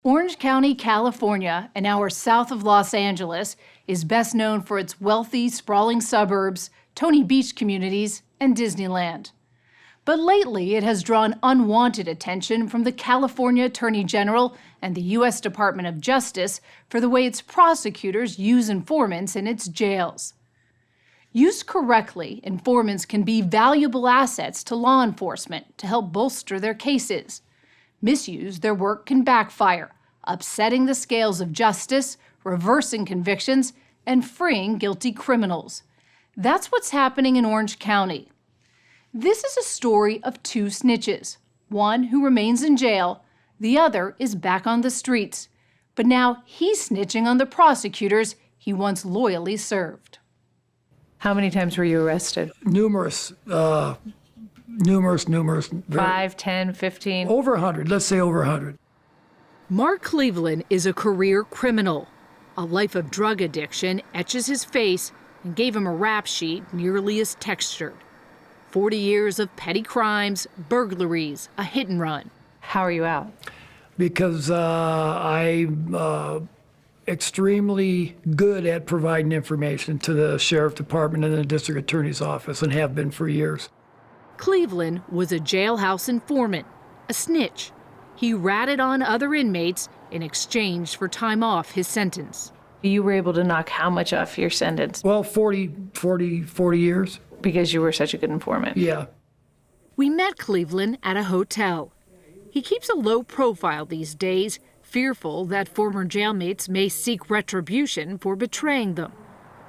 Orange County, California, an hour south of Los Angeles, is best known for its wealthy, sprawling suburbs, Tony Beach communities, and Disneyland. But lately, it has drawn unwanted attention from the California Attorney General and the U.S. Department of Justice for the way its prosecutors use informants in its jails. Used correctly, informants can be valuable assets to law enforcement to help bolster their cases. Misused, their work can backfire, upsetting the scales of justice, reversing convictions, and freeing guilty criminals. That's what's happening in Orange County. This is a story of two snitches, one who remains in jail, the other is back on the streets. But now he's snitching on the prosecutors he once loyally served. How many times were you arrested? Numerous. 5, 10, 15? Over 100, let's say over 100. Mark Cleveland is a career criminal. A life of drug addiction etches his face and gave him a rap sheet nearly as textured. 40 years of petty crimes, burglaries, a hit and run. How are you out? Because I'm extremely good at providing information to the Sheriff Department and the District Attorney's Office, and have been for years. Cleveland was a jailhouse informant, a snitch. He ratted on other inmates in exchange for time off his sentence. You were able to knock how much off your sentence? Well, 40 years. Because you were such a good informant. Yeah. We met Cleveland at a hotel. He keeps a low profile these days, fearful that former jailmates may seek retribution for betraying them.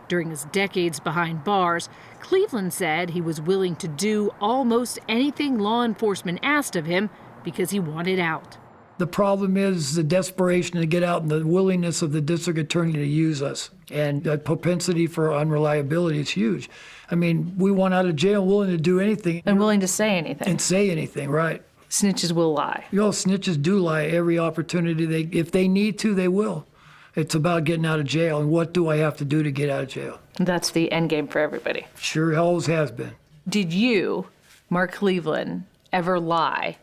During his decades behind bars, Cleveland said he was willing to do almost anything law enforcement asked of him because he wanted out. The problem is the desperation to get out and the willingness of the district attorney to use us. And the propensity for unreliability is huge. I mean, we want out of jail willing to do anything. And willing to say anything. And say anything, right. Snitches will lie. You know, snitches do lie every opportunity. If they need to, they will. It's about getting out of jail, and what do I have to do to get out of jail? That's the end game for everybody. Sure always has been. Did you, Mark Cleveland, ever lie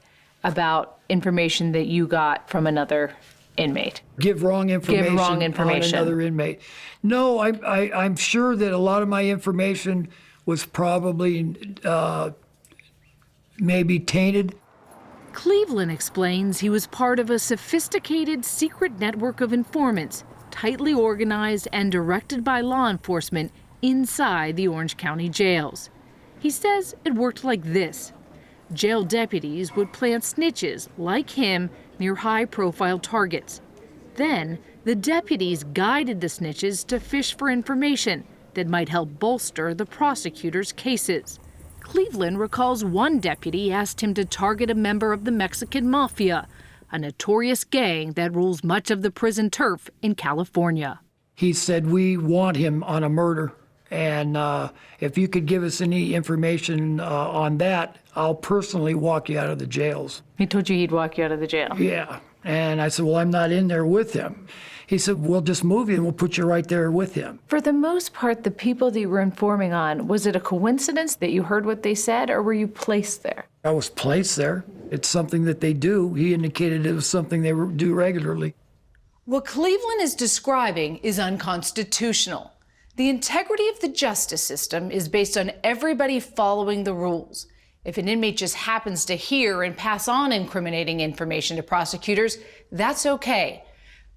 about information that you got from another inmate? Give wrong information on another inmate. No, I'm sure that a lot of my information was probably maybe tainted. Cleveland explains he was part of a sophisticated secret network of informants, tightly organized and directed by law enforcement inside the Orange County jails. He says it worked like this. Jail deputies would plant snitches like him near high-profile targets. Then, the deputies guided the snitches to fish for information that might help bolster the prosecutor's cases. Cleveland recalls one deputy asked him to target a member of the Mexican Mafia, a notorious gang that rules much of the prison turf in California. He said, we want him on a murder, and if you could give us any information on that, I'll personally walk you out of the jails. He told you he'd walk you out of the jail? Yeah, and I said, well, I'm not in there with him. He said, we'll just move you and we'll put you right there with him. For the most part, the people that you were informing on, was it a coincidence that you heard what they said, or were you placed there? I was placed there. It's something that they do. He indicated it was something they do regularly. What Cleveland is describing is unconstitutional. The integrity of the justice system is based on everybody following the rules. If an inmate just happens to hear and pass on incriminating information to prosecutors, that's okay.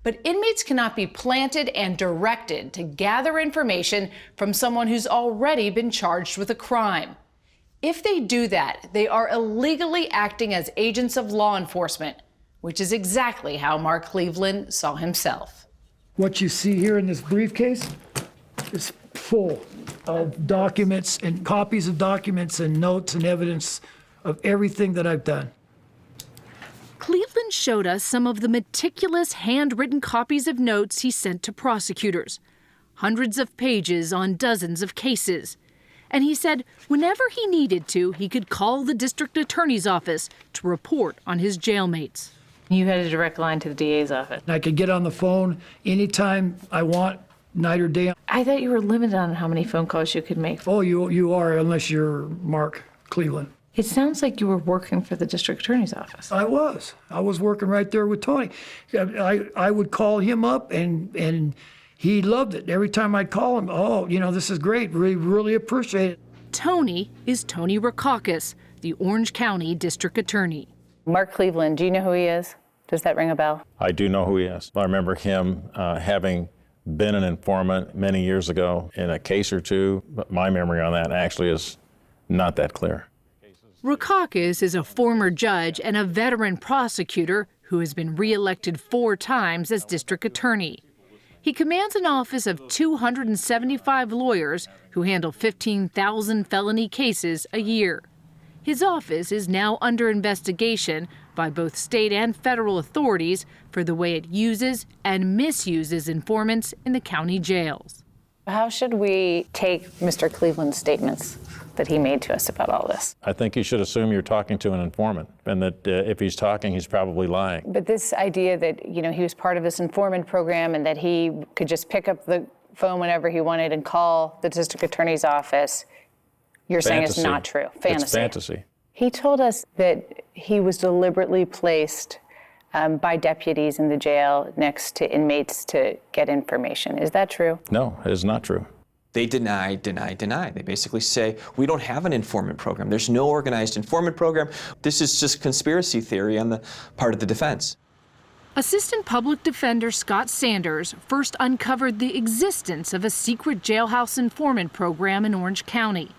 But inmates cannot be planted and directed to gather information from someone who's already been charged with a crime. If they do that, they are illegally acting as agents of law enforcement, which is exactly how Mark Cleveland saw himself. What you see here in this briefcase is full of documents and copies of documents and notes and evidence of everything that I've done. Cleveland showed us some of the meticulous handwritten copies of notes he sent to prosecutors, hundreds of pages on dozens of cases. And he said whenever he needed to, he could call the district attorney's office to report on his jailmates. You had a direct line to the DA's office. I could get on the phone anytime I want, night or day. I thought you were limited on how many phone calls you could make. Oh, you are, unless you're Mark Cleveland. It sounds like you were working for the district attorney's office. I was working right there with Tony. I would call him up, and he loved it. Every time I'd call him, this is great. Really, really appreciate it. Tony is Tony Rackauckus, the Orange County District Attorney. Mark Cleveland, do you know who he is? Does that ring a bell? I do know who he is. I remember him having been an informant many years ago in a case or two, but my memory on that actually is not that clear. Rackauckus is a former judge and a veteran prosecutor who has been reelected 4 times as district attorney. He commands an office of 275 lawyers who handle 15,000 felony cases a year. His office is now under investigation by both state and federal authorities for the way it uses and misuses informants in the county jails. How should we take Mr. Cleveland's statements that he made to us about all this? I think you should assume you're talking to an informant, and that if he's talking, he's probably lying. But this idea that, he was part of this informant program and that he could just pick up the phone whenever he wanted and call the district attorney's office, you're saying it's not true. Fantasy. It's fantasy. He told us that he was deliberately placed by deputies in the jail next to inmates to get information. Is that true? No, it is not true. They deny. They basically say, we don't have an informant program. There's no organized informant program. This is just conspiracy theory on the part of the defense. Assistant Public Defender Scott Sanders first uncovered the existence of a secret jailhouse informant program in Orange County.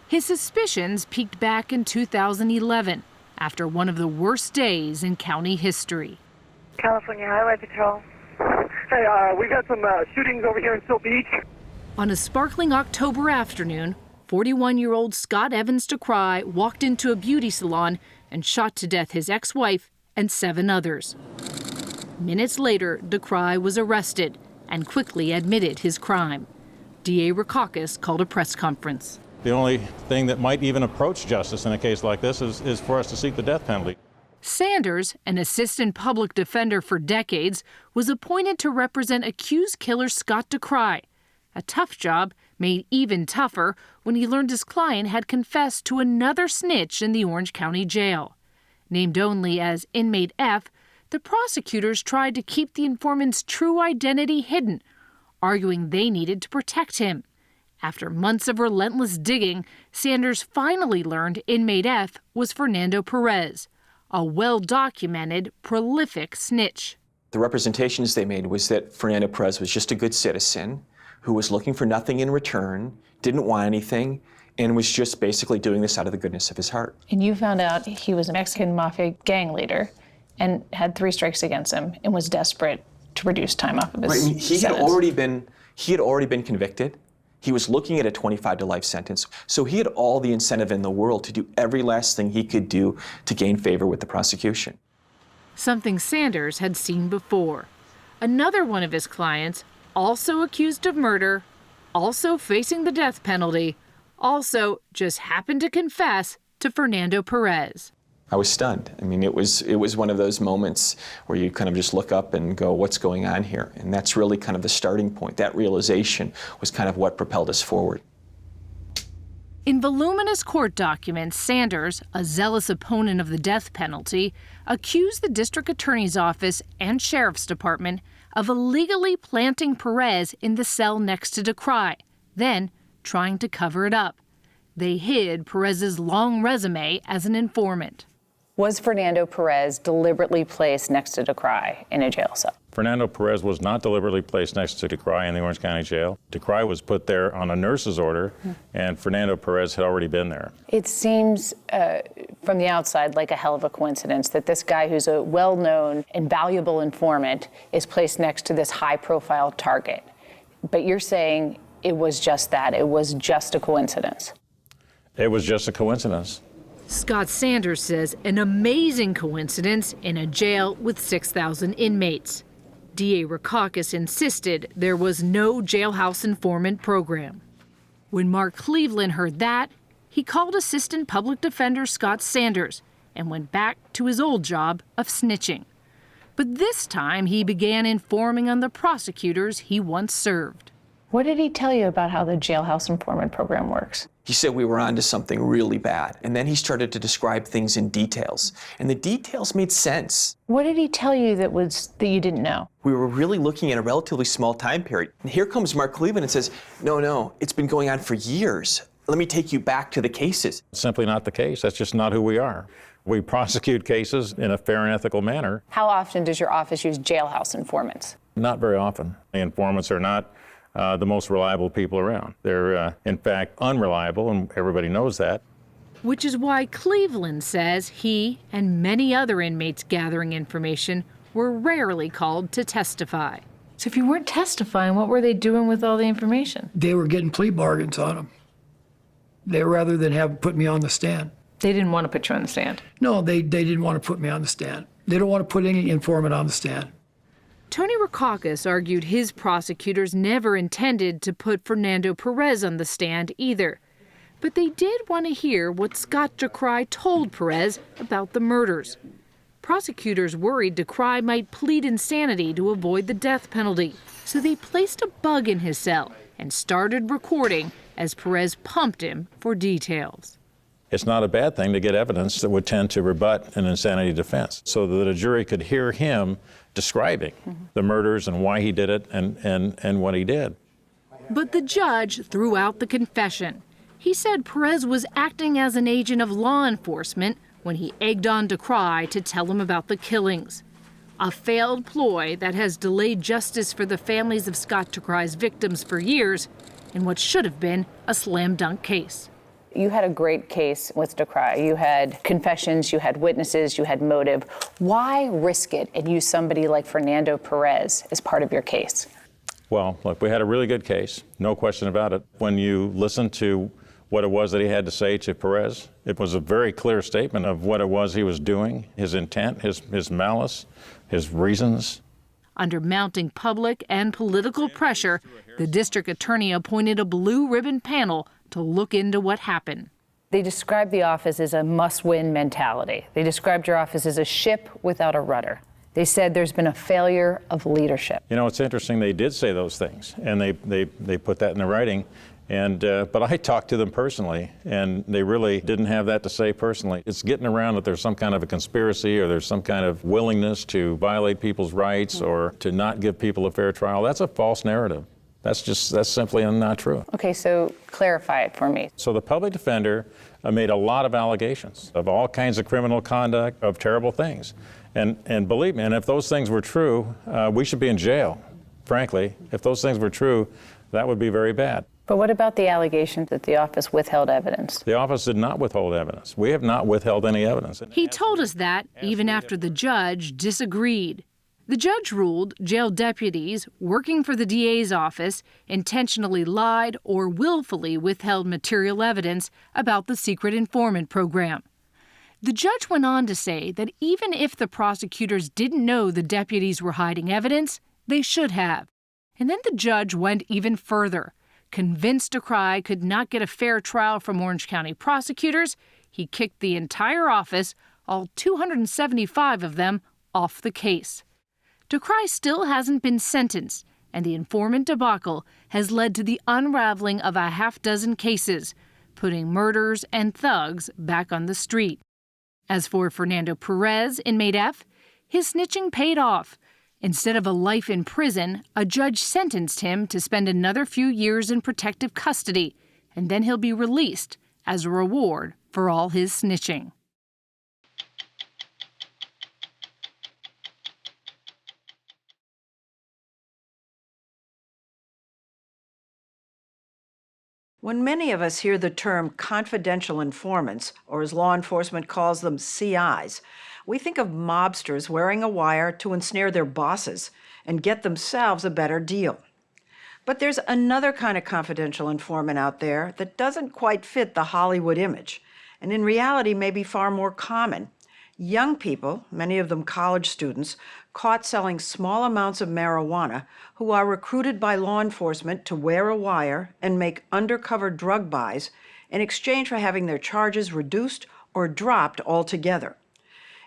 His suspicions peaked back in 2011 after one of the worst days in county history. California Highway Patrol. Hey, we've had some shootings over here in Seal Beach. On a sparkling October afternoon, 41-year-old Scott Evans DeCry walked into a beauty salon and shot to death his ex-wife and 7 others. Minutes later, DeCry was arrested and quickly admitted his crime. DA Rackauckus called a press conference. The only thing that might even approach justice in a case like this is for us to seek the death penalty. Sanders, an assistant public defender for decades, was appointed to represent accused killer Scott DeCry. A tough job made even tougher when he learned his client had confessed to another snitch in the Orange County Jail. Named only as Inmate F, the prosecutors tried to keep the informant's true identity hidden, arguing they needed to protect him. After months of relentless digging, Sanders finally learned Inmate F was Fernando Perez, a well-documented, prolific snitch. The representations they made was that Fernando Perez was just a good citizen who was looking for nothing in return, didn't want anything, and was just basically doing this out of the goodness of his heart. And you found out he was a Mexican mafia gang leader and had 3 strikes against him and was desperate to reduce time off of his He had sentence. already been convicted. He was looking at a 25 to life sentence. So he had all the incentive in the world to do every last thing he could do to gain favor with the prosecution. Something Sanders had seen before. Another one of his clients, also accused of murder, also facing the death penalty, also just happened to confess to Fernando Perez. I was stunned. I mean, it was one of those moments where you kind of just look up and go, what's going on here? And that's really kind of the starting point. That realization was kind of what propelled us forward. In voluminous court documents, Sanders, a zealous opponent of the death penalty, accused the district attorney's office and sheriff's department of illegally planting Perez in the cell next to DeCry, then trying to cover it up. They hid Perez's long resume as an informant. Was Fernando Perez deliberately placed next to DeCry in a jail cell? Fernando Perez was not deliberately placed next to DeCry in the Orange County Jail. DeCry was put there on a nurse's order, and Fernando Perez had already been there. It seems from the outside like a hell of a coincidence that this guy who's a well-known and valuable informant is placed next to this high-profile target. But you're saying it was just that. It was just a coincidence. It was just a coincidence. Scott Sanders says an amazing coincidence in a jail with 6,000 inmates. DA Rackauckus insisted there was no jailhouse informant program. When Mark Cleveland heard that, he called Assistant Public Defender Scott Sanders and went back to his old job of snitching. But this time he began informing on the prosecutors he once served. What did he tell you about how the Jailhouse informant program works? He said we were onto something really bad. And then he started to describe things in details. And the details made sense. What did he tell you that you didn't know? We were really looking at a relatively small time period. And here comes Mark Cleveland and says, no, it's been going on for years. Let me take you back to the cases. Simply not the case. That's just not who we are. We prosecute cases in a fair and ethical manner. How often does your office use Jailhouse informants? Not very often. The informants are not the most reliable people around. They're, in fact, unreliable, and everybody knows that. Which is why Cleveland says he and many other inmates gathering information were rarely called to testify. So if you weren't testifying, what were they doing with all the information? They were getting plea bargains on them. Rather than put me on the stand. They didn't want to put you on the stand. No, they didn't want to put me on the stand. They don't want to put any informant on the stand. Tony Rackauckus argued his prosecutors never intended to put Fernando Perez on the stand either. But they did want to hear what Scott DeCry told Perez about the murders. Prosecutors worried DeCry might plead insanity to avoid the death penalty, so they placed a bug in his cell and started recording as Perez pumped him for details. It's not a bad thing to get evidence that would tend to rebut an insanity defense, so that a jury could hear him describing the murders and why he did it and what he did. But the judge threw out the confession. He said Perez was acting as an agent of law enforcement when he egged on DeCry to tell him about the killings. A failed ploy that has delayed justice for the families of Scott DeCry's victims for years in what should have been a slam dunk case. You had a great case with DeCry. You had confessions, you had witnesses, you had motive. Why risk it and use somebody like Fernando Perez as part of your case? Well, look, we had a really good case, no question about it. When you listen to what it was that he had to say to Perez, it was a very clear statement of what it was he was doing, his intent, his malice, his reasons. Under mounting public and political pressure, the district attorney appointed a blue ribbon panel to look into what happened. They described the office as a must-win mentality. They described your office as a ship without a rudder. They said there's been a failure of leadership. You know, it's interesting, they did say those things, and they put that in the writing. And but I talked to them personally, and they really didn't have that to say personally. It's getting around that there's some kind of a conspiracy or there's some kind of willingness to violate people's rights or to not give people a fair trial. That's a false narrative. That's simply not true. Okay, so clarify it for me. So the public defender made a lot of allegations of all kinds of criminal conduct, of terrible things. And believe me, and if those things were true, we should be in jail, frankly. If those things were true, that would be very bad. But what about the allegation that the office withheld evidence? The office did not withhold evidence. We have not withheld any evidence. He told us that even after the judge disagreed. The judge ruled jail deputies working for the DA's office intentionally lied or willfully withheld material evidence about the secret informant program. The judge went on to say that even if the prosecutors didn't know the deputies were hiding evidence, they should have. And then the judge went even further. Convinced DeCry could not get a fair trial from Orange County prosecutors, he kicked the entire office, all 275 of them, off the case. DeCry still hasn't been sentenced, and the informant debacle has led to the unraveling of a half-dozen cases, putting murderers and thugs back on the street. As for Fernando Perez, inmate F, his snitching paid off. Instead of a life in prison, a judge sentenced him to spend another few years in protective custody, and then he'll be released as a reward for all his snitching. When many of us hear the term confidential informants, or as law enforcement calls them, CIs, we think of mobsters wearing a wire to ensnare their bosses and get themselves a better deal. But there's another kind of confidential informant out there that doesn't quite fit the Hollywood image, and in reality may be far more common. Young people, many of them college students, caught selling small amounts of marijuana who are recruited by law enforcement to wear a wire and make undercover drug buys in exchange for having their charges reduced or dropped altogether.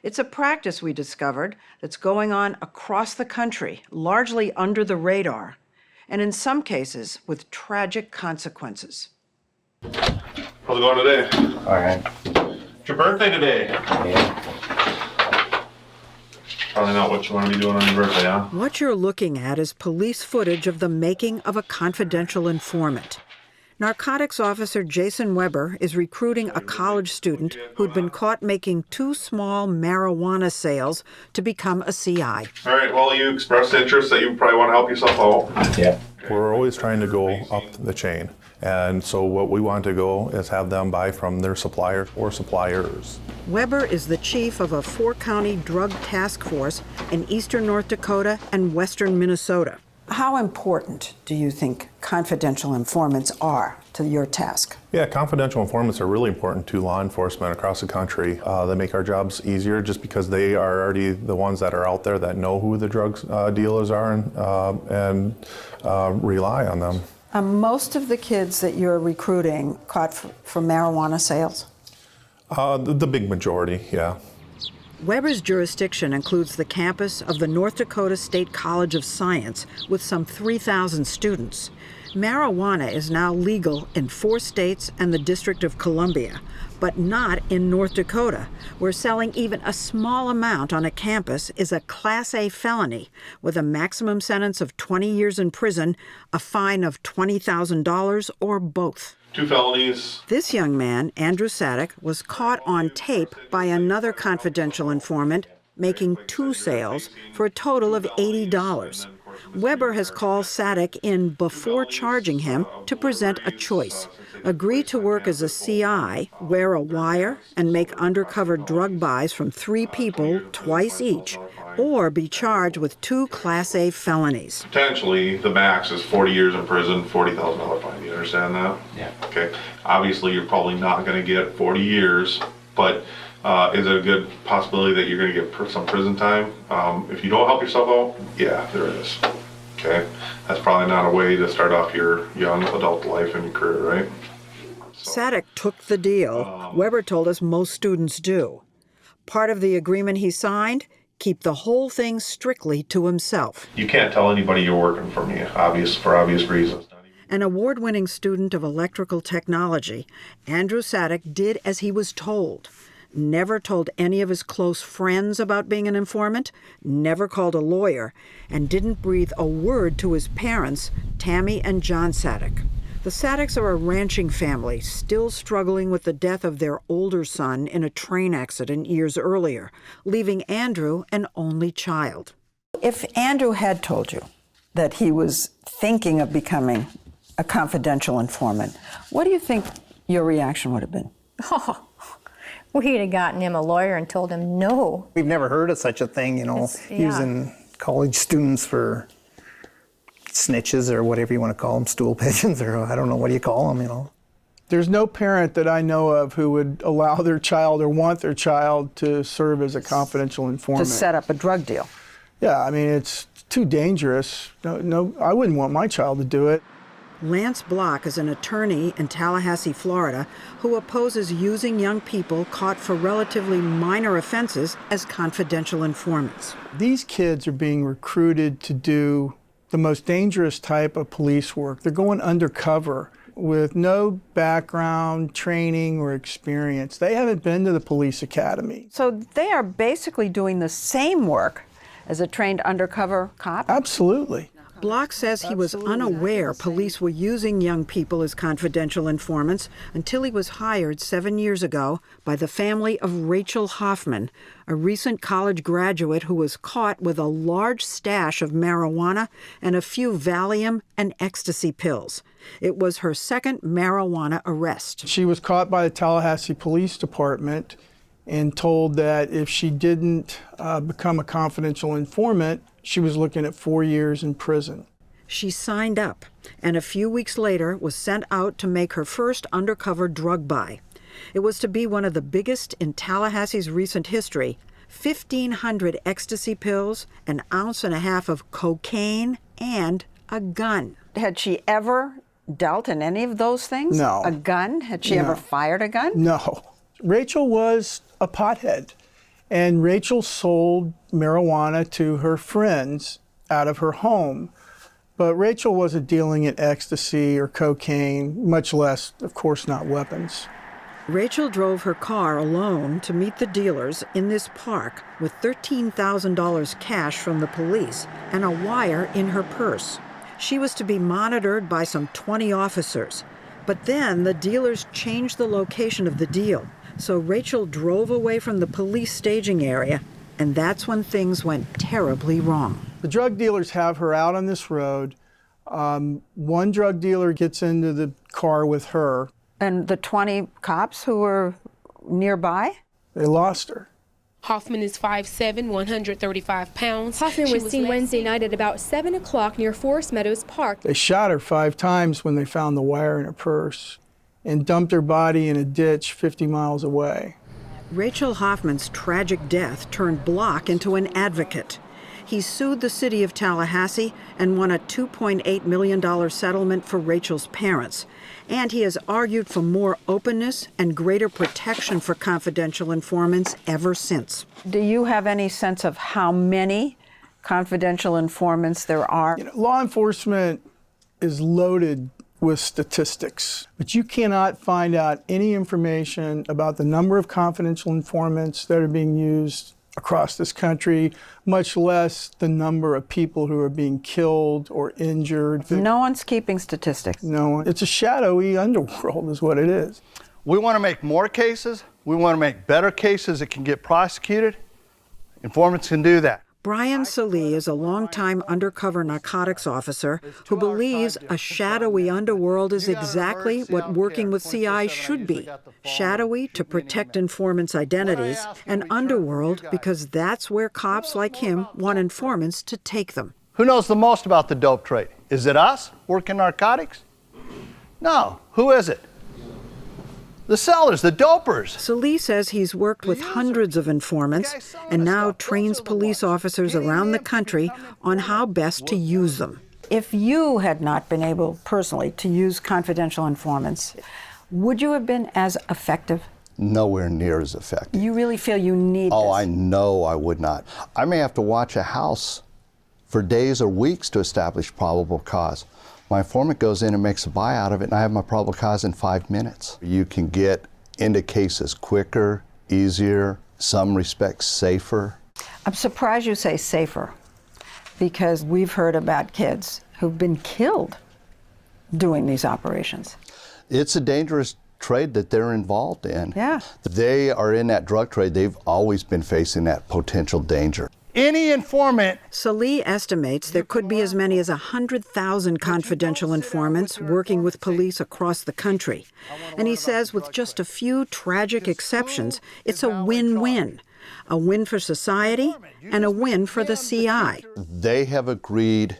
It's a practice, we discovered, that's going on across the country, largely under the radar. and in some cases with tragic consequences. How's it going today? All right. It's your birthday today. Yeah. Probably not what you want to be doing on your birthday, huh? What you're looking at is police footage of the making of a confidential informant. Narcotics officer Jason Weber is recruiting a college student who'd been caught making 2 small marijuana sales to become a CI. All right, well, you expressed interest that you probably want to help yourself out. Yeah. We're always trying to go up the chain. And so what we want to go is have them buy from their supplier or suppliers. Weber is the chief of a 4-county drug task force in eastern North Dakota and western Minnesota. How important do you think confidential informants are to your task? Yeah, confidential informants are really important to law enforcement across the country. They make our jobs easier just because they are already the ones that are out there that know who the drug dealers are and rely on them. Most of the kids that you're recruiting caught for marijuana sales? The big majority, yeah. Weber's jurisdiction includes the campus of the North Dakota State College of Science with some 3,000 students. Marijuana is now legal in 4 states and the District of Columbia, but not in North Dakota, where selling even a small amount on a campus is a Class A felony with a maximum sentence of 20 years in prison, a fine of $20,000, or both. 2 felonies. This young man, Andrew Sadek, was caught on tape by another confidential informant making 2 sales for a total of $80. Weber has called Sadek in before charging him to present a choice: agree to work as a CI, wear a wire, and make undercover drug buys from 3 people twice each, or be charged with 2 Class A felonies. Potentially, the max is 40 years in prison, $40,000 fine. You understand that? Yeah. Okay. Obviously, you're probably not going to get 40 years, but is it a good possibility that you're going to get some prison time? If you don't help yourself out, yeah, there is. Okay. That's probably not a way to start off your young adult life and your career, right? Sadek took the deal. Weber told us most students do. Part of the agreement he signed: keep the whole thing strictly to himself. You can't tell anybody you're working for me, for obvious reasons. An award-winning student of electrical technology, Andrew Sadek did as he was told. Never told any of his close friends about being an informant, never called a lawyer, and didn't breathe a word to his parents, Tammy and John Sadek. The Sadeks are a ranching family, still struggling with the death of their older son in a train accident years earlier, leaving Andrew an only child. If Andrew had told you that he was thinking of becoming a confidential informant, what do you think your reaction would have been? Oh, we'd have gotten him a lawyer and told him no. We've never heard of such a thing, using college students for snitches or whatever you want to call them, stool pigeons, or I don't know, what do you call them, There's no parent that I know of who would allow their child or want their child to serve as a confidential informant. To set up a drug deal. Yeah, I mean, it's too dangerous. No, I wouldn't want my child to do it. Lance Block is an attorney in Tallahassee, Florida, who opposes using young people caught for relatively minor offenses as confidential informants. These kids are being recruited to do the most dangerous type of police work. They're going undercover with no background, training, or experience. They haven't been to the police academy. So they are basically doing the same work as a trained undercover cop? Absolutely. Block says he was unaware police were using young people as confidential informants until he was hired 7 years ago by the family of Rachel Hoffman, a recent college graduate who was caught with a large stash of marijuana and a few Valium and ecstasy pills. It was her second marijuana arrest. She was caught by the Tallahassee Police Department and told that if she didn't become a confidential informant, she was looking at 4 years in prison. She signed up, and a few weeks later was sent out to make her first undercover drug buy. It was to be one of the biggest in Tallahassee's recent history: 1,500 ecstasy pills, an ounce and a half of cocaine, and a gun. Had she ever dealt in any of those things? No. A gun? Had she ever fired a gun? No. Rachel was a pothead, and Rachel sold marijuana to her friends out of her home. But Rachel wasn't dealing in ecstasy or cocaine, much less, of course, not weapons. Rachel drove her car alone to meet the dealers in this park with $13,000 cash from the police and a wire in her purse. She was to be monitored by some 20 officers. But then the dealers changed the location of the deal. So Rachel drove away from the police staging area, and that's when things went terribly wrong. The drug dealers have her out on this road. One drug dealer gets into the car with her. And the 20 cops who were nearby? They lost her. Hoffman is 5'7", 135 pounds. Hoffman was seen Wednesday night at about 7 o'clock near Forest Meadows Park. They shot her 5 times when they found the wire in her purse and dumped her body in a ditch 50 miles away. Rachel Hoffman's tragic death turned Block into an advocate. He sued the city of Tallahassee and won a $2.8 million settlement for Rachel's parents. And he has argued for more openness and greater protection for confidential informants ever since. Do you have any sense of how many confidential informants there are? Law enforcement is loaded with statistics, but you cannot find out any information about the number of confidential informants that are being used across this country, much less the number of people who are being killed or injured. No one's keeping statistics. No one. It's a shadowy underworld is what it is. We want to make more cases. We want to make better cases that can get prosecuted. Informants can do that. Brian Salee is a longtime undercover narcotics officer who believes a shadowy underworld is exactly what working with CI should be. Shadowy to protect informants' identities, and underworld because that's where cops like him want informants to take them. Who knows the most about the dope trade? Is it us working narcotics? No. Who is it? The sellers, the dopers. Salee says he's worked with hundreds of informants and now trains police officers around the country on how best to use them. If you had not been able personally to use confidential informants, would you have been as effective? Nowhere near as effective. You really feel you need Oh, this? I know I would not. I may have to watch a house for days or weeks to establish probable cause. My informant goes in and makes a buy out of it, and I have my probable cause in 5 minutes. You can get into cases quicker, easier, some respects safer. I'm surprised you say safer, because we've heard about kids who've been killed doing these operations. It's a dangerous trade that they're involved in. Yeah. They are in that drug trade. They've always been facing that potential danger. Any informant. Salee estimates there could be as many as 100,000 confidential informants working with police across the country. And he says with just a few tragic exceptions, it's a win-win. A win for society and a win for the CI. They have agreed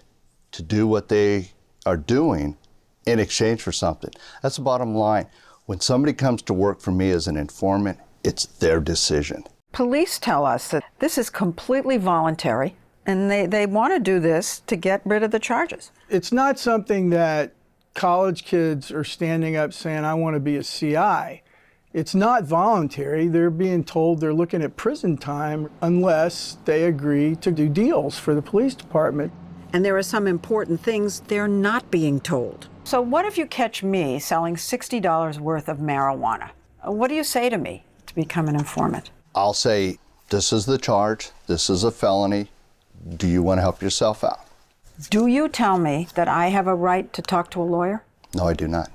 to do what they are doing in exchange for something. That's the bottom line. When somebody comes to work for me as an informant, it's their decision. Police tell us that this is completely voluntary, and they want to do this to get rid of the charges. It's not something that college kids are standing up saying, I want to be a CI. It's not voluntary. They're being told they're looking at prison time unless they agree to do deals for the police department. And there are some important things they're not being told. So what if you catch me selling $60 worth of marijuana? What do you say to me to become an informant? I'll say, this is the charge, this is a felony, do you want to help yourself out? Do you tell me that I have a right to talk to a lawyer? No, I do not.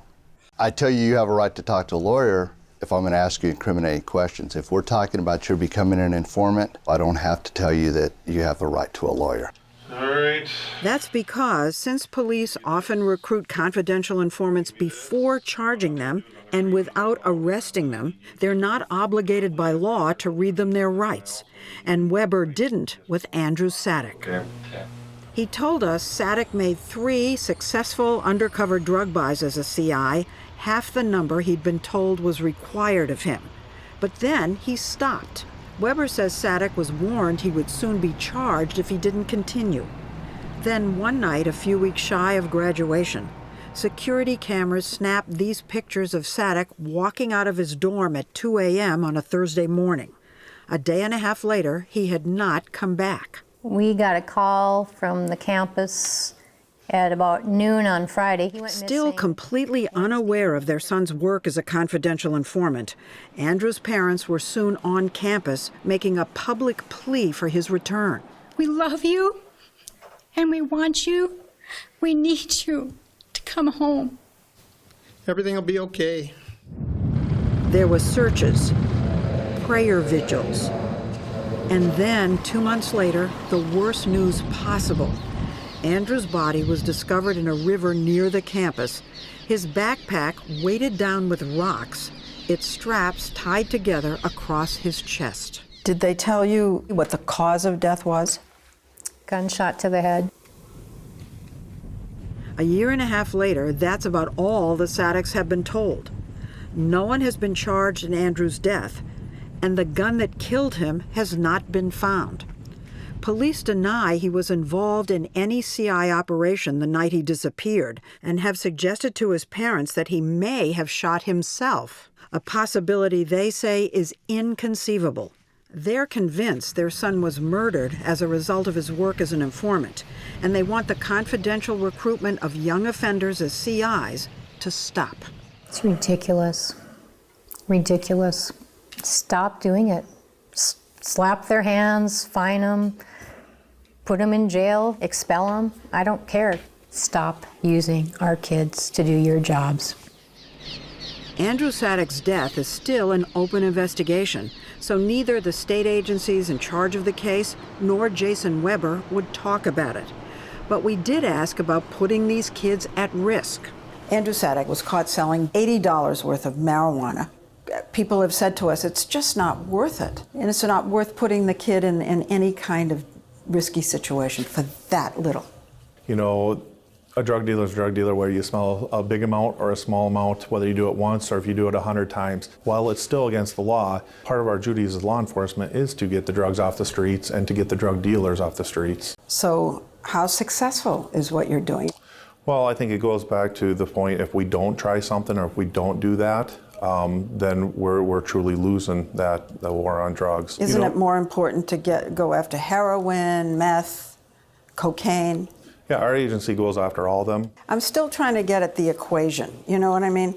I tell you have a right to talk to a lawyer if I'm going to ask you incriminating questions. If we're talking about you becoming an informant, I don't have to tell you that you have a right to a lawyer. All right. That's because since police often recruit confidential informants before charging them and without arresting them, they're not obligated by law to read them their rights. And Weber didn't with Andrew Sadek. Okay. He told us Sadek made 3 successful undercover drug buys as a CI, half the number he'd been told was required of him. But then he stopped. Weber says Sadek was warned he would soon be charged if he didn't continue. Then one night, a few weeks shy of graduation, security cameras snapped these pictures of Sadek walking out of his dorm at 2 a.m. on a Thursday morning. A day and a half later, he had not come back. We got a call from the campus. At about noon on Friday, he went Still missing. completely unaware of their son's work as a confidential informant, Andrew's parents were soon on campus making a public plea for his return. We love you, and we want you. We need you to come home. Everything will be okay. There was searches, prayer vigils, and then 2 months later, the worst news possible. Andrew's body was discovered in a river near the campus, his backpack weighted down with rocks, its straps tied together across his chest. Did they tell you what the cause of death was? Gunshot to the head. A year and a half later, that's about all the Saddicks have been told. No one has been charged in Andrew's death, and the gun that killed him has not been found. Police deny he was involved in any CI operation the night he disappeared and have suggested to his parents that he may have shot himself, a possibility they say is inconceivable. They're convinced their son was murdered as a result of his work as an informant, and they want the confidential recruitment of young offenders as CIs to stop. It's ridiculous. Ridiculous. Stop doing it. Slap their hands, fine them, put them in jail, expel them. I don't care. Stop using our kids to do your jobs. Andrew Saddick's death is still an open investigation, so neither the state agencies in charge of the case nor Jason Weber would talk about it. But we did ask about putting these kids at risk. Andrew Saddick was caught selling $80 worth of marijuana. People have said to us, it's just not worth it. And it's not worth putting the kid in any kind of risky situation for that little. You know, a drug dealer is a drug dealer, whether you smell a big amount or a small amount, whether you do it once or if you do it 100 times. While it's still against the law, part of our duties as law enforcement is to get the drugs off the streets and to get the drug dealers off the streets. So how successful is what you're doing? Well, I think it goes back to the point, if we don't try something or if we don't do that, then we're truly losing the war on drugs. Isn't it more important to go after heroin, meth, cocaine? Yeah, our agency goes after all of them. I'm still trying to get at the equation. You know what I mean?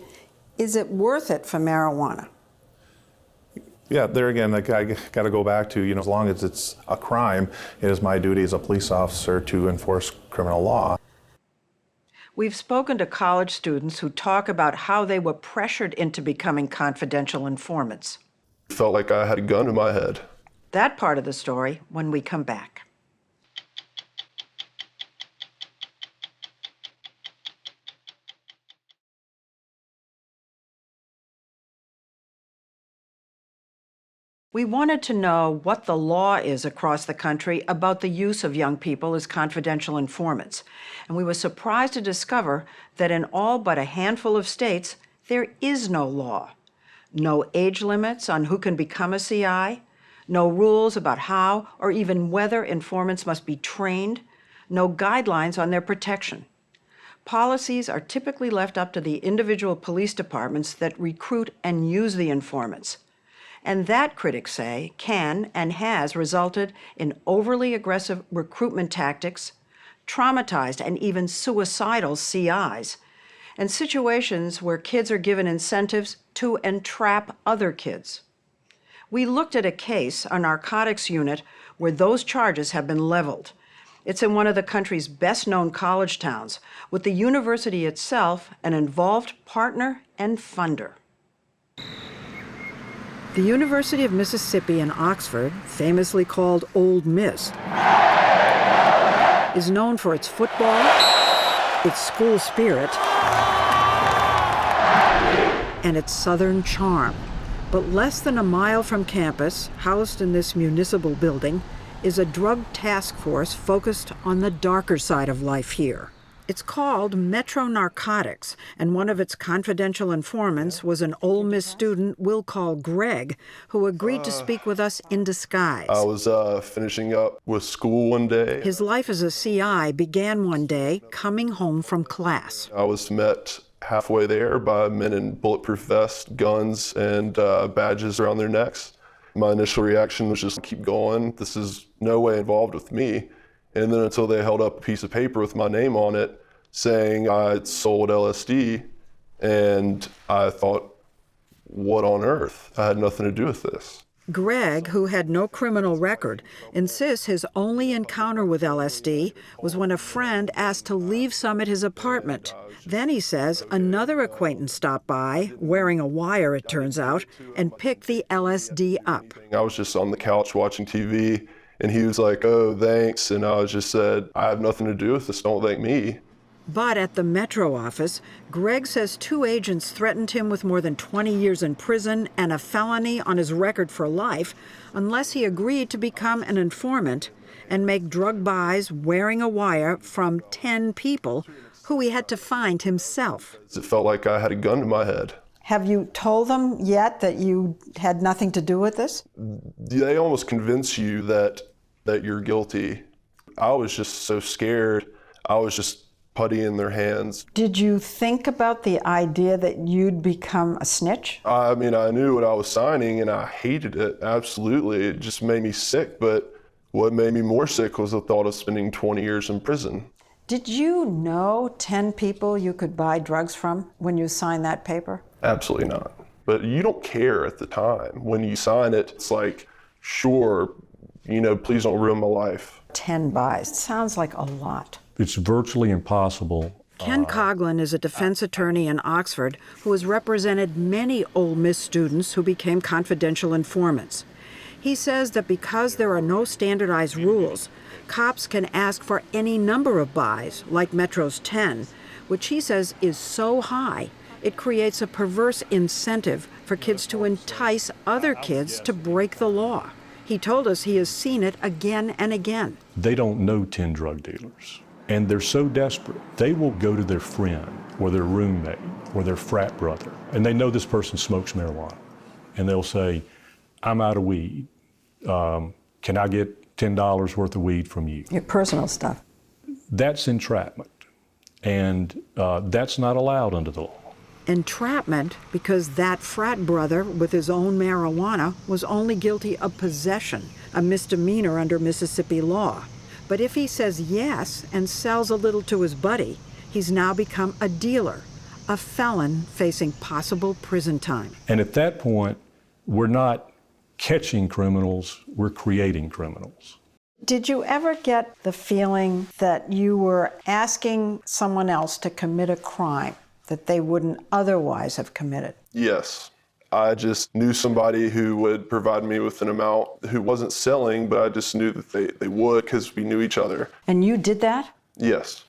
Is it worth it for marijuana? Yeah, there again, I got to go back to, as long as it's a crime, it is my duty as a police officer to enforce criminal law. We've spoken to college students who talk about how they were pressured into becoming confidential informants. Felt like I had a gun in my head. That part of the story when we come back. We wanted to know what the law is across the country about the use of young people as confidential informants. And we were surprised to discover that in all but a handful of states, there is no law. No age limits on who can become a CI, no rules about how or even whether informants must be trained, no guidelines on their protection. Policies are typically left up to the individual police departments that recruit and use the informants. And that, critics say, can and has resulted in overly aggressive recruitment tactics, traumatized and even suicidal CIs, and situations where kids are given incentives to entrap other kids. We looked at a case, a narcotics unit, where those charges have been leveled. It's in one of the country's best-known college towns, with the university itself an involved partner and funder. The University of Mississippi in Oxford, famously called Old Miss, is known for its football, its school spirit, and its southern charm. But less than a mile from campus, housed in this municipal building, is a drug task force focused on the darker side of life here. It's called Metro Narcotics, and one of its confidential informants was an Ole Miss student we'll call Greg, who agreed to speak with us in disguise. I was finishing up with school one day. His life as a CI began one day coming home from class. I was met halfway there by men in bulletproof vests, guns, and badges around their necks. My initial reaction was just keep going. This is no way involved with me. And then until they held up a piece of paper with my name on it saying I sold LSD, and I thought, what on earth? I had nothing to do with this. Greg, who had no criminal record, insists his only encounter with LSD was when a friend asked to leave some at his apartment. Then he says another acquaintance stopped by, wearing a wire it turns out, and picked the LSD up. I was just on the couch watching TV, and he was like, oh, thanks. And I just said, I have nothing to do with this, don't thank me. But at the Metro office, Greg says 2 agents threatened him with more than 20 years in prison and a felony on his record for life unless he agreed to become an informant and make drug buys wearing a wire from 10 people who he had to find himself. It felt like I had a gun to my head. Have you told them yet that you had nothing to do with this? They almost convince you that you're guilty. I was just so scared. I was just putty in their hands. Did you think about the idea that you'd become a snitch? I mean, I knew what I was signing and I hated it, absolutely. It just made me sick, but what made me more sick was the thought of spending 20 years in prison. Did you know 10 people you could buy drugs from when you signed that paper? Absolutely not. But you don't care at the time. When you sign it, it's like, sure, please don't ruin my life. 10 buys. Sounds like a lot. It's virtually impossible. Ken Coughlin is a defense attorney in Oxford who has represented many Ole Miss students who became confidential informants. He says that because there are no standardized rules, cops can ask for any number of buys, like Metro's 10, which he says is so high, it creates a perverse incentive for kids to entice other kids to break the law. He told us he has seen it again and again. They don't know 10 drug dealers. And they're so desperate, they will go to their friend or their roommate or their frat brother, and they know this person smokes marijuana. And they'll say, I'm out of weed. Can I get $10 worth of weed from you? Your personal stuff. That's entrapment. And that's not allowed under the law. Entrapment because that frat brother with his own marijuana was only guilty of possession, a misdemeanor under Mississippi law. But if he says yes and sells a little to his buddy, he's now become a dealer, a felon facing possible prison time. And at that point, we're not catching criminals, we're creating criminals. Did you ever get the feeling that you were asking someone else to commit a crime that they wouldn't otherwise have committed? Yes. I just knew somebody who would provide me with an amount who wasn't selling, but I just knew that they would because we knew each other. And you did that? Yes.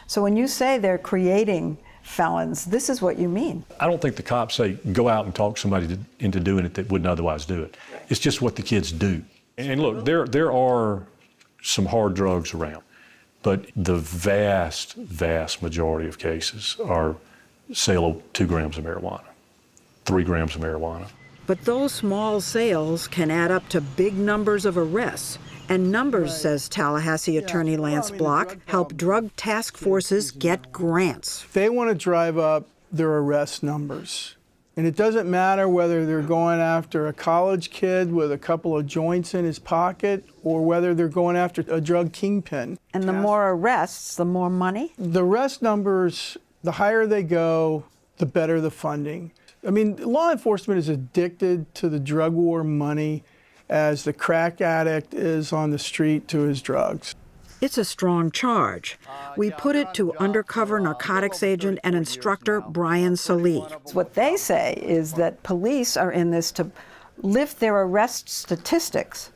So when you say they're creating felons, this is what you mean. I don't think the cops say, go out and talk somebody into doing it that wouldn't otherwise do it. It's just what the kids do. And look, there are some hard drugs around, but the vast, vast majority of cases are sale of 2 grams of marijuana. 3 grams of marijuana. But those small sales can add up to big numbers of arrests. And numbers, says Tallahassee attorney Lance Block, help drug task forces get grants. They want to drive up their arrest numbers. And it doesn't matter whether they're going after a college kid with a couple of joints in his pocket or whether they're going after a drug kingpin. And the more arrests, the more money? The arrest numbers, the higher they go, the better the funding. I mean, law enforcement is addicted to the drug war money as the crack addict is on the street to his drugs. It's a strong charge. We put it to undercover narcotics agent and instructor Brian Salee. What they say is that police are in this to lift their arrest statistics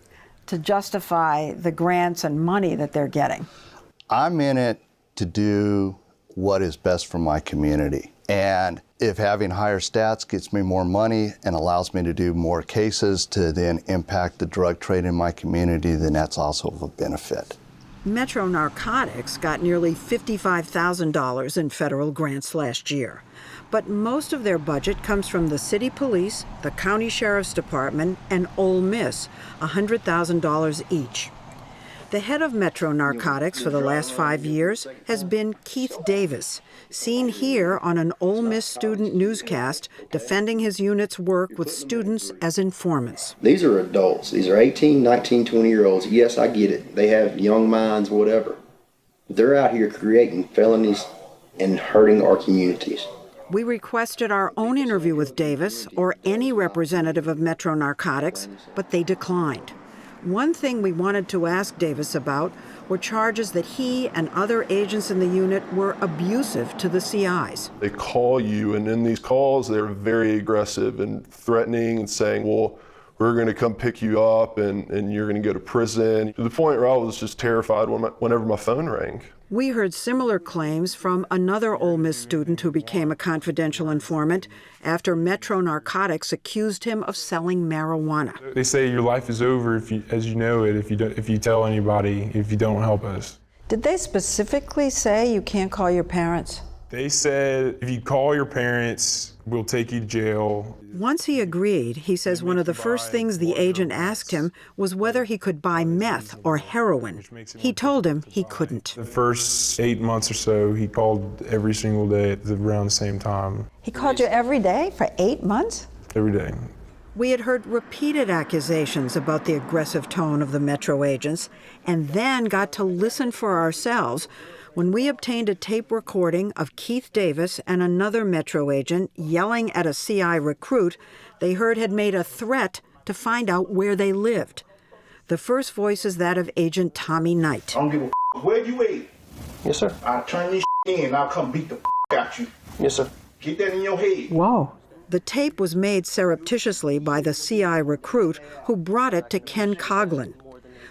to justify the grants and money that they're getting. I'm in it to do what is best for my community. And if having higher stats gets me more money and allows me to do more cases to then impact the drug trade in my community, then that's also of a benefit. Metro Narcotics got nearly $55,000 in federal grants last year. But most of their budget comes from the city police, the county sheriff's department, and Ole Miss, $100,000 each. The head of Metro Narcotics for the last 5 years has been Keith Davis, seen here on an Ole Miss student newscast defending his unit's work with students as informants. These are adults. These are 18, 19, 20-year-olds. Yes, I get it. They have young minds, whatever. But they're out here creating felonies and hurting our communities. We requested our own interview with Davis or any representative of Metro Narcotics, but they declined. One thing we wanted to ask Davis about were charges that he and other agents in the unit were abusive to the CIs. They call you, and in these calls, they're very aggressive and threatening and saying, well, we're going to come pick you up and you're going to go to prison. To the point where I was just terrified whenever my phone rang. We heard similar claims from another Ole Miss student who became a confidential informant after Metro Narcotics accused him of selling marijuana. They say your life is over if you, as you know it, if you tell anybody, if you don't help us. Did they specifically say you can't call your parents? They said if you call your parents, we'll take you to jail. Once he agreed, he says one of the first things the agent asked him was whether he could buy meth or heroin. He told him he couldn't. The first 8 months or so, he called every single day at around the same time. He called you every day for 8 months? Every day. We had heard repeated accusations about the aggressive tone of the Metro agents, and then got to listen for ourselves when we obtained a tape recording of Keith Davis and another Metro agent yelling at a CI recruit they heard had made a threat to find out where they lived. The first voice is that of Agent Tommy Knight. I don't give a where you at. Yes, sir. I'll turn this in and I'll come beat the out you. Yes, sir. Get that in your head. Whoa. The tape was made surreptitiously by the CI recruit who brought it to Ken Coughlin.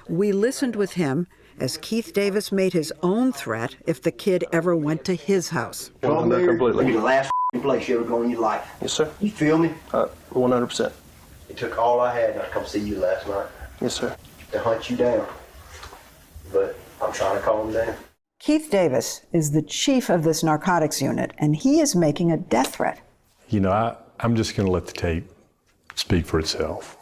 We listened with him as Keith Davis made his own threat if the kid ever went to his house. Come here, it'll be the last place you ever go in your life. Yes, sir. You feel me? 100%. It took all I had and I come see you last night. Yes, sir. To hunt you down. But I'm trying to calm him down. Keith Davis is the chief of this narcotics unit, and he is making a death threat. You know, I'm just going to let the tape speak for itself.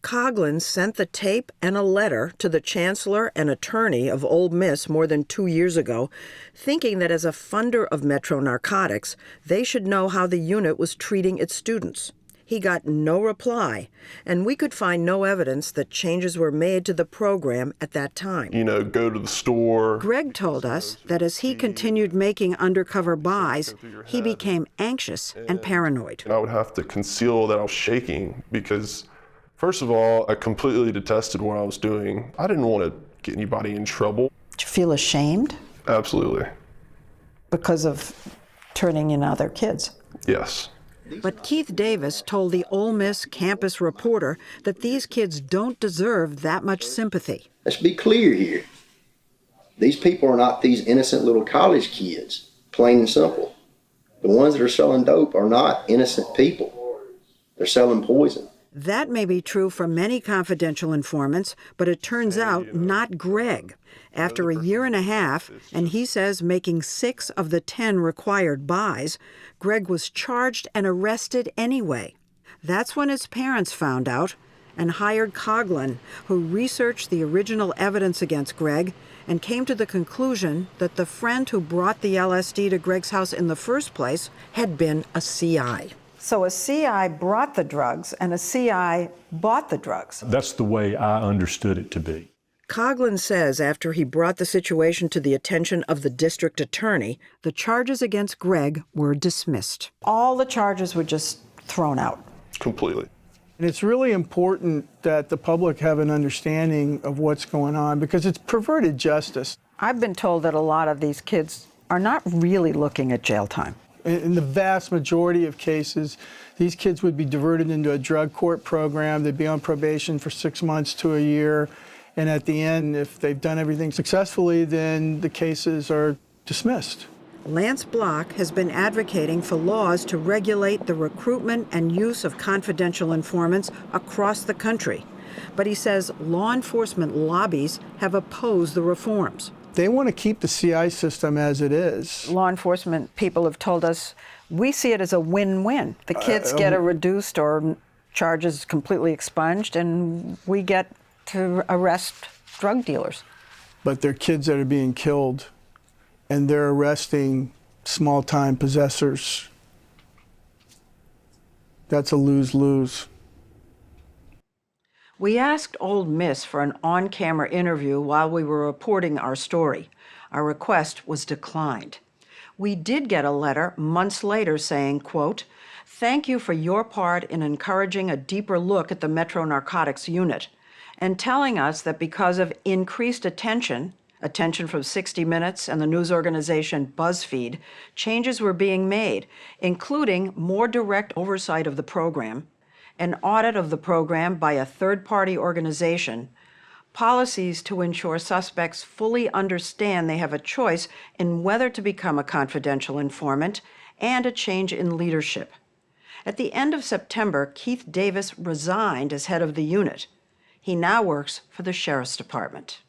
Coughlin sent the tape and a letter to the chancellor and attorney of Ole Miss more than 2 years ago, thinking that as a funder of Metro Narcotics, they should know how the unit was treating its students. He got no reply, and we could find no evidence that changes were made to the program at that time. You know, go to the store. Greg told us that as he continued making undercover buys, he became anxious and paranoid. And I would have to conceal that I was shaking because, first of all, I completely detested what I was doing. I didn't want to get anybody in trouble. Did you feel ashamed? Absolutely. Because of turning in other kids? Yes. But Keith Davis told the Ole Miss campus reporter that these kids don't deserve that much sympathy. Let's be clear here. These people are not these innocent little college kids, plain and simple. The ones that are selling dope are not innocent people. They're selling poison. That may be true for many confidential informants, but it turns out not Greg. After a year and a half, and he says making 6 of the 10 required buys, Greg was charged and arrested anyway. That's when his parents found out and hired Coughlin, who researched the original evidence against Greg and came to the conclusion that the friend who brought the LSD to Greg's house in the first place had been a CI. So a CI brought the drugs and a CI bought the drugs. That's the way I understood it to be. Coughlin says after he brought the situation to the attention of the district attorney, the charges against Greg were dismissed. All the charges were just thrown out. Completely. And it's really important that the public have an understanding of what's going on because it's perverted justice. I've been told that a lot of these kids are not really looking at jail time. In the vast majority of cases, these kids would be diverted into a drug court program. They'd be on probation for 6 months to a year. And at the end, if they've done everything successfully, then the cases are dismissed. Lance Block has been advocating for laws to regulate the recruitment and use of confidential informants across the country. But he says law enforcement lobbies have opposed the reforms. They want to keep the CI system as it is. Law enforcement people have told us we see it as a win-win. The kids get a reduced or charges completely expunged, and we get to arrest drug dealers. but they're kids that are being killed, and they're arresting small-time possessors. That's a lose-lose. We asked Old Miss for an on-camera interview while we were reporting our story. Our request was declined. We did get a letter months later saying, quote, "Thank you for your part in encouraging a deeper look at the Metro Narcotics Unit and telling us that because of increased attention from 60 Minutes and the news organization BuzzFeed, changes were being made, including more direct oversight of the program, an audit of the program by a third-party organization, policies to ensure suspects fully understand they have a choice in whether to become a confidential informant, and a change in leadership." At the end of September, Keith Davis resigned as head of the unit. He now works for the Sheriff's Department.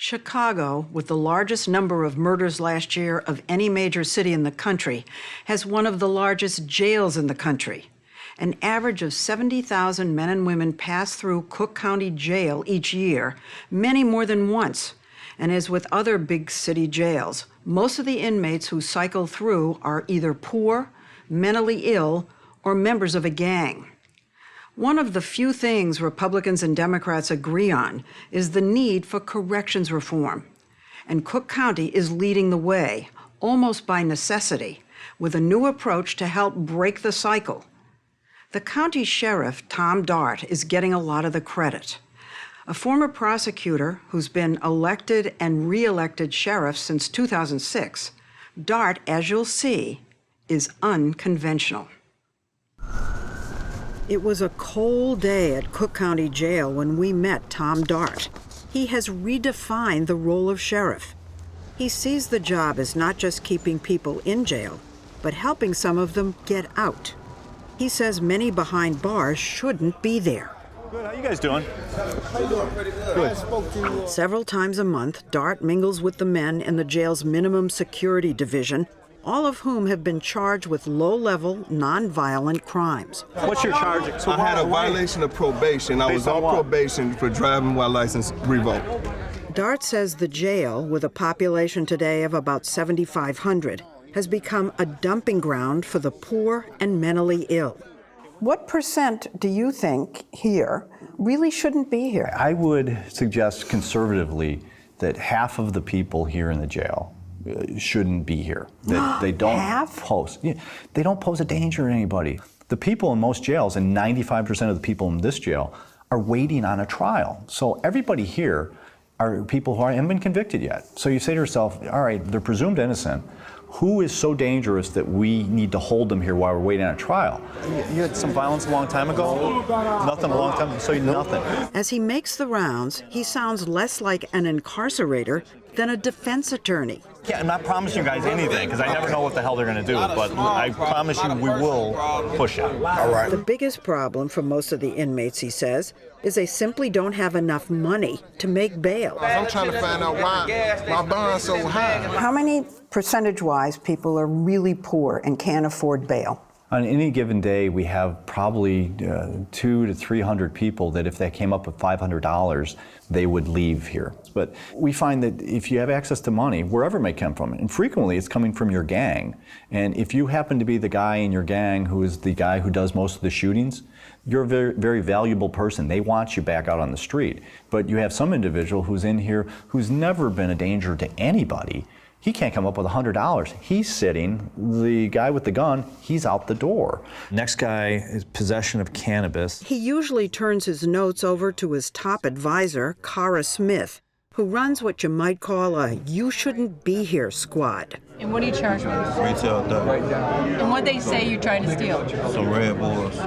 Chicago, with the largest number of murders last year of any major city in the country, has one of the largest jails in the country. An average of 70,000 men and women pass through Cook County Jail each year, many more than once. And as with other big city jails, most of the inmates who cycle through are either poor, mentally ill, or members of a gang. One of the few things Republicans and Democrats agree on is the need for corrections reform. And Cook County is leading the way, almost by necessity, with a new approach to help break the cycle. The county sheriff, Tom Dart, is getting a lot of the credit. A former prosecutor who's been elected and re-elected sheriff since 2006, Dart, as you'll see, is unconventional. It was a cold day at Cook County Jail when we met Tom Dart. He has redefined the role of sheriff. He sees the job as not just keeping people in jail, but helping some of them get out. He says many behind bars shouldn't be there. Good, how you guys doing? How you doing? Pretty good. Several times a month, Dart mingles with the men in the jail's minimum security division, all of whom have been charged with low-level, non-violent crimes. What's your charge? I had a violation of probation. I was on probation for driving while license revoked. Dart says the jail, with a population today of about 7,500, has become a dumping ground for the poor and mentally ill. What percent do you think here really shouldn't be here? I would suggest conservatively that half of the people here in the jail shouldn't be here. That they don't pose. They don't pose a danger to anybody. The people in most jails, and 95% of the people in this jail, are waiting on a trial. So everybody here are people who haven't been convicted yet. So you say to yourself, all right, they're presumed innocent. Who is so dangerous that we need to hold them here while we're waiting on a trial? You had some violence a long time ago? Nothing a long time, so nothing. As he makes the rounds, he sounds less like an incarcerator than a defense attorney. Yeah, I'm not promising you guys anything, because I never know what the hell they're going to do, but I promise you we will push it. All right. The biggest problem for most of the inmates, he says, is they simply don't have enough money to make bail. I'm trying to find out why my bond's so high. How many percentage-wise people are really poor and can't afford bail? On any given day, we have probably 200 to 300 people that if they came up with $500, they would leave here. But we find that if you have access to money, wherever it may come from, and frequently it's coming from your gang, and if you happen to be the guy in your gang who is the guy who does most of the shootings, you're a very, very valuable person. They want you back out on the street. But you have some individual who's in here who's never been a danger to anybody. He can't come up with $100. He's sitting, the guy with the gun, he's out the door. Next guy is possession of cannabis. He usually turns his notes over to his top advisor, Cara Smith, who runs what you might call a you shouldn't be here squad. And what are you charged with? Retail theft. And what they say you're trying to steal? Some Red Bulls.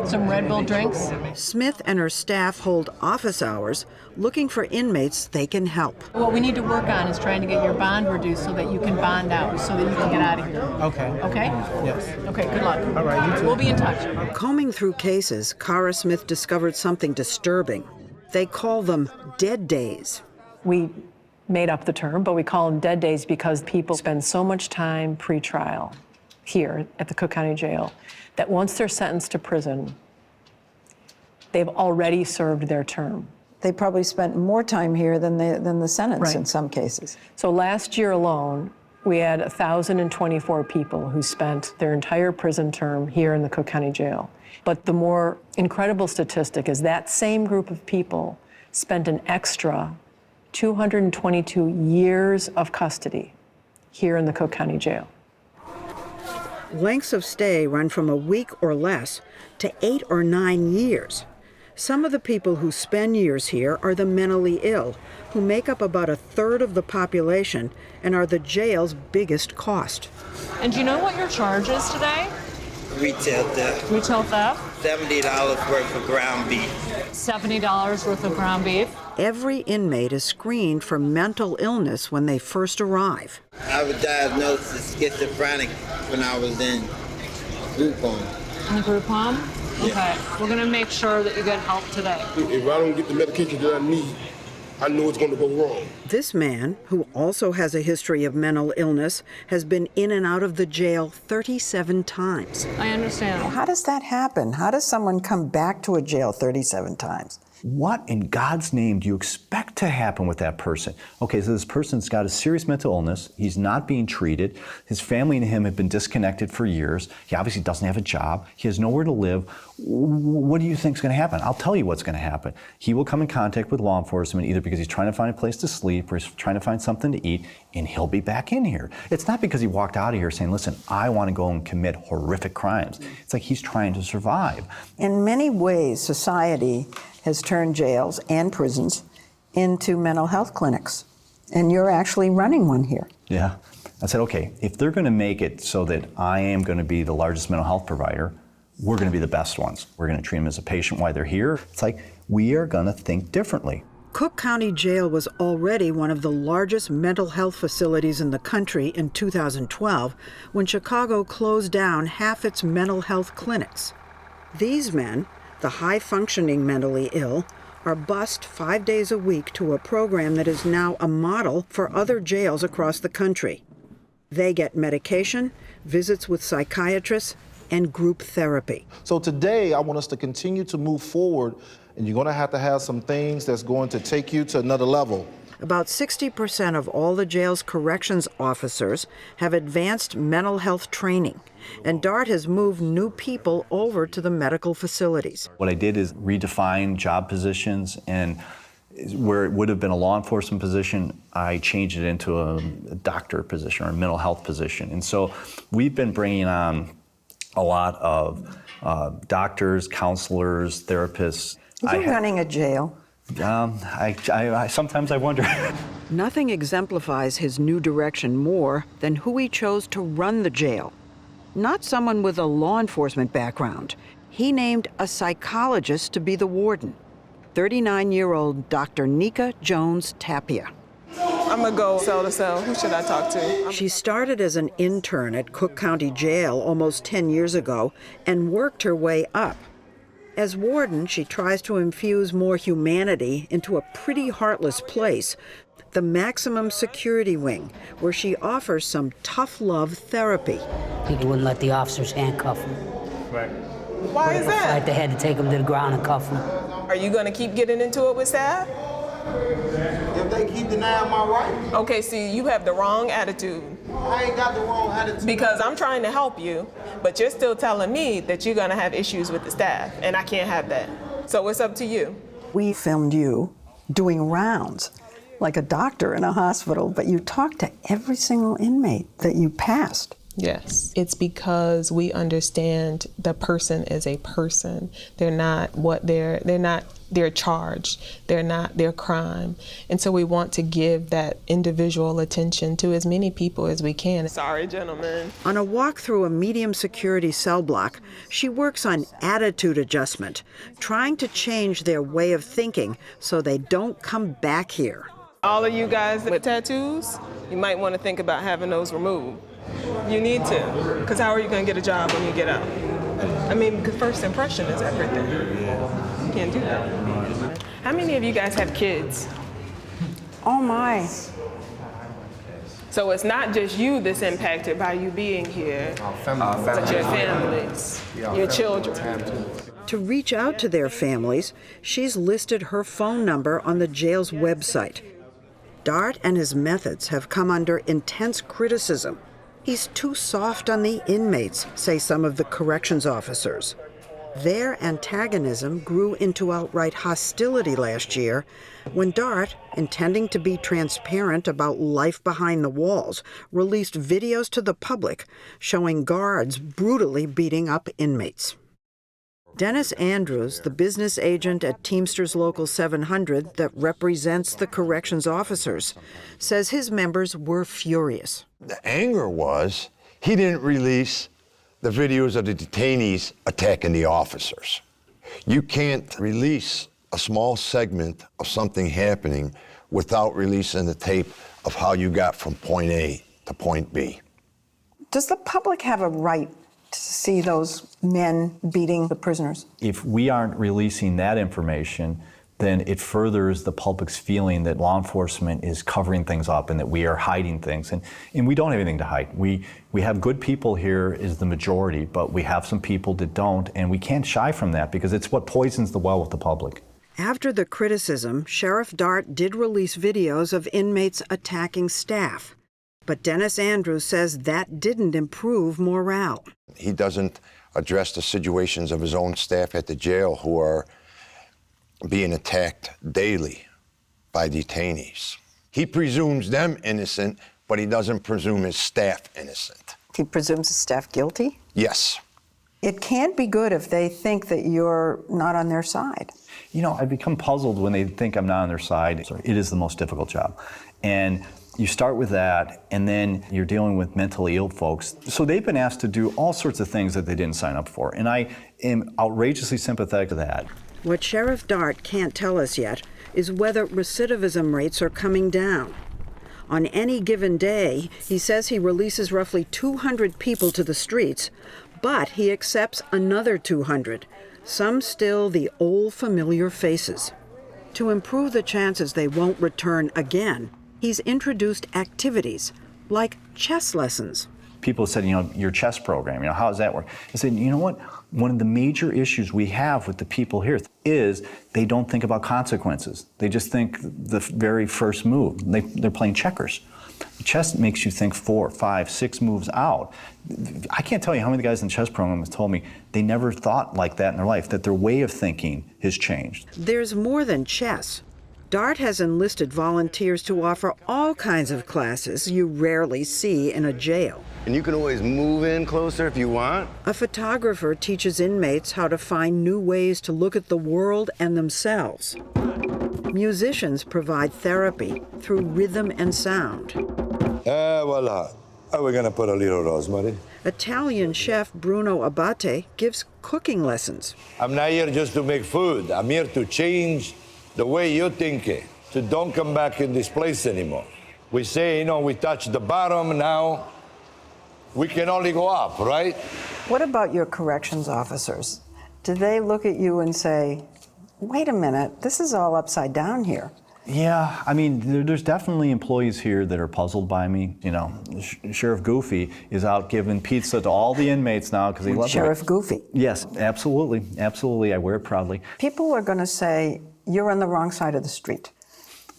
Some Red Bull drinks? Smith and her staff hold office hours looking for inmates they can help. What we need to work on is trying to get your bond reduced so that you can bond out, so that you can get out of here. Okay. Okay? Yes. Okay, good luck. All right, you too. We'll be in touch. Combing through cases, Cara Smith discovered something disturbing. They call them dead days. We made up the term, but we call them dead days because people spend so much time pre-trial here at the Cook County Jail that once they're sentenced to prison, they've already served their term. They probably spent more time here than the sentence Right. in some cases. So last year alone, we had 1,024 people who spent their entire prison term here in the Cook County Jail. But the more incredible statistic is that same group of people spent an extra 222 years of custody here in the Cook County Jail. Lengths of stay run from a week or less to 8 or 9 years. Some of the people who spend years here are the mentally ill, who make up about 1/3 of the population and are the jail's biggest cost. And do you know what your charge is today? Retail theft. Retail theft? $70 worth of ground beef. $70 worth of ground beef. Every inmate is screened for mental illness when they first arrive. I was diagnosed as schizophrenic when I was in group home. In the group home? Okay. We're going to make sure that you get help today. If I don't get the medication that I need, I know it's going to go wrong. This man, who also has a history of mental illness, has been in and out of the jail 37 times. I understand. How does that happen? How does someone come back to a jail 37 times? What in God's name do you expect to happen with that person? Okay, so this person's got a serious mental illness. He's not being treated. His family and him have been disconnected for years. He obviously doesn't have a job. He has nowhere to live. What do you think is going to happen? I'll tell you what's going to happen. He will come in contact with law enforcement either because he's trying to find a place to sleep or he's trying to find something to eat, and he'll be back in here. It's not because he walked out of here saying, listen, I want to go and commit horrific crimes. It's like he's trying to survive. In many ways, society has turned jails and prisons into mental health clinics. And you're actually running one here. Yeah. I said, okay, if they're going to make it so that I am going to be the largest mental health provider, we're going to be the best ones. We're going to treat them as a patient while they're here. It's like, we are going to think differently. Cook County Jail was already one of the largest mental health facilities in the country in 2012 when Chicago closed down half its mental health clinics. These men, the high-functioning mentally ill, are bused 5 days a week to a program that is now a model for other jails across the country. They get medication, visits with psychiatrists, and group therapy. So today, I want us to continue to move forward, and you're going to have some things that's going to take you to another level. About 60% of all the jail's corrections officers have advanced mental health training, and DART has moved new people over to the medical facilities. What I did is redefine job positions, and where it would have been a law enforcement position, I changed it into a doctor position or a mental health position. And so we've been bringing on a lot of doctors, counselors, therapists. Are you running a jail? I sometimes I wonder. Nothing exemplifies his new direction more than who he chose to run the jail. Not someone with a law enforcement background. He named a psychologist to be the warden, 39-year-old Dr. Nika Jones Tapia. I'm gonna go cell to cell. Who should I talk to? She started as an intern at Cook County Jail almost 10 years ago and worked her way up. As warden, she tries to infuse more humanity into a pretty heartless place, the maximum security wing, where she offers some tough love therapy. People wouldn't let the officers handcuff them. Right. Why is that? Like they had to take them to the ground and cuff them. Are you gonna keep getting into it with staff? If they keep denying my right. Okay, see, you have the wrong attitude. I ain't got the wrong attitude. Because I'm trying to help you, but you're still telling me that you're gonna have issues with the staff, and I can't have that. So it's up to you. We filmed you doing rounds like a doctor in a hospital, but you talked to every single inmate that you passed. Yes. It's because we understand the person as a person. They're not what they're not their charge. They're not their crime. And so we want to give that individual attention to as many people as we can. Sorry, gentlemen. On a walk through a medium security cell block, she works on attitude adjustment, trying to change their way of thinking so they don't come back here. All of you guys with tattoos, you might want to think about having those removed. You need to, because how are you going to get a job when you get out? I mean, the first impression is everything. You can't do that. How many of you guys have kids? Oh my. So it's not just you that's impacted by you being here, but your families, your children. To reach out to their families, she's listed her phone number on the jail's website. Dart and his methods have come under intense criticism. He's too soft on the inmates, say some of the corrections officers. Their antagonism grew into outright hostility last year when Dart, intending to be transparent about life behind the walls, released videos to the public showing guards brutally beating up inmates. Dennis Andrews, the business agent at Teamsters Local 700 that represents the corrections officers, says his members were furious. The anger was he didn't release the videos of the detainees attacking the officers. You can't release a small segment of something happening without releasing the tape of how you got from point A to point B. Does the public have a right to see those men beating the prisoners? If we aren't releasing that information, then it furthers the public's feeling that law enforcement is covering things up and that we are hiding things. And we don't have anything to hide. We have good people here is the majority, but we have some people that don't, and we can't shy from that because it's what poisons the well with the public. After the criticism, Sheriff Dart did release videos of inmates attacking staff. But Dennis Andrews says that didn't improve morale. He doesn't address the situations of his own staff at the jail who are being attacked daily by detainees. He presumes them innocent, but he doesn't presume his staff innocent. He presumes his staff guilty? Yes. It can't be good if they think that you're not on their side. You know, I become puzzled when they think I'm not on their side. It is the most difficult job. And you start with that, and then you're dealing with mentally ill folks. So they've been asked to do all sorts of things that they didn't sign up for. And I am outrageously sympathetic to that. What Sheriff Dart can't tell us yet is whether recidivism rates are coming down. On any given day, he says he releases roughly 200 people to the streets, but he accepts another 200, some still the old familiar faces. To improve the chances they won't return again, he's introduced activities like chess lessons. People said, your chess program, how does that work? I said, you know what? One of the major issues we have with the people here is they don't think about consequences. They just think the very first move. They're playing checkers. Chess makes you think 4, 5, 6 moves out. I can't tell you how many guys in the chess program have told me they never thought like that in their life, that their way of thinking has changed. There's more than chess. Dart has enlisted volunteers to offer all kinds of classes you rarely see in a jail. And you can always move in closer if you want. A photographer teaches inmates how to find new ways to look at the world and themselves. Musicians provide therapy through rhythm and sound. Voila. Are we gonna put a little rosemary? Italian chef Bruno Abate gives cooking lessons. I'm not here just to make food. I'm here to change the way you think it, so don't come back in this place anymore. We say, we touched the bottom, now we can only go up, right? What about your corrections officers? Do they look at you and say, wait a minute, this is all upside down here? Yeah, I mean, there's definitely employees here that are puzzled by me. Sheriff Goofy is out giving pizza to all the inmates now because he loves it. Sheriff Goofy? Yes, absolutely, absolutely. I wear it proudly. People are going to say, you're on the wrong side of the street.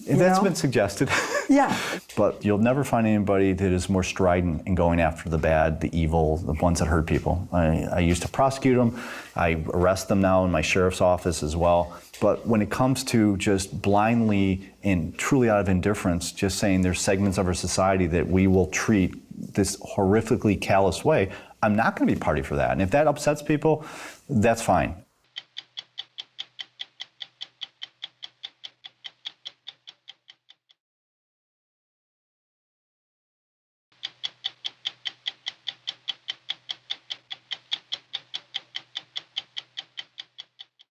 That's been suggested. Yeah. But you'll never find anybody that is more strident in going after the bad, the evil, the ones that hurt people. I used to prosecute them. I arrest them now in my sheriff's office as well. But when it comes to just blindly and truly out of indifference, just saying there's segments of our society that we will treat this horrifically callous way, I'm not going to be party for that. And if that upsets people, that's fine.